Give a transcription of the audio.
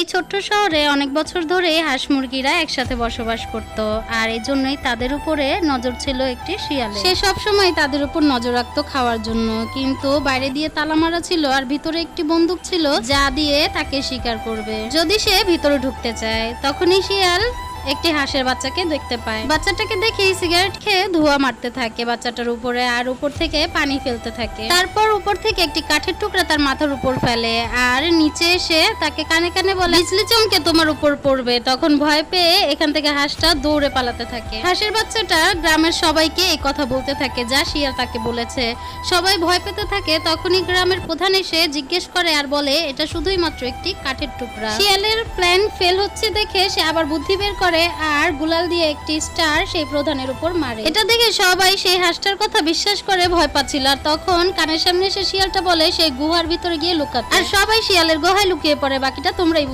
ওই ছোট্ট শহরে অনেক বছর ধরে হাঁস মুরগিরা একসাথে বসবাস করত, আর এই জন্যই তাদের উপরে নজর ছিল একটি শিয়ালে। সে সব সময় তাদের উপর নজর রাখতো খাওয়ার জন্য, কিন্তু বাইরে দিয়ে তালা মারা ছিল আর ভিতরে একটি বন্দুক ছিল যা দিয়ে তাকে শিকার করবে যদি সে ভিতরে ঢুকতে চায়। তখনই শিয়াল একটি হাঁসের বাচ্চাকে দেখতে পায়। বাচ্চাটাকে দেখেই সিগারেট খেয়ে ধোঁয়া মারতে থাকে বাচ্চাটার উপরে, আর উপর থেকে পানি ফেলতে থাকে। তারপর উপর থেকে একটি কাঠের টুকরা তার মাথার উপর ফেলে আর নিচে এসে তাকে কানে কানে বলে, বিজলি চমকে তোমার উপর পড়বে। তখন ভয় পেয়ে এখান থেকে হাঁসটা দৌড়ে পালাতে থাকে। হাঁসের বাচ্চাটা গ্রামের সবাইকে এই কথা বলতে থাকে যা শিয়াল তাকে বলেছে। সবাই ভয় পেতে থাকে। তখনই গ্রামের প্রধান এসে জিজ্ঞেস করে আর বলে, এটা শুধুই মাত্র একটি কাঠের টুকরা। শিয়ালের প্ল্যান ফেল হচ্ছে দেখে সে আবার বুদ্ধি বের করে আর গুলাল দিয়ে একটি স্টার সেই প্রধানের উপর মারে। এটা দেখে সবাই সেই হাঁসটার কথা বিশ্বাস করে ভয় পাচ্ছিল। আর তখন কানের সামনে এসে শিয়ালটা বলে সেই গুহার ভিতরে গিয়ে লুকাতে, আর সবাই শিয়ালের গুহায় লুকিয়ে পড়ে। বাকিটা তোমরাই বুঝো।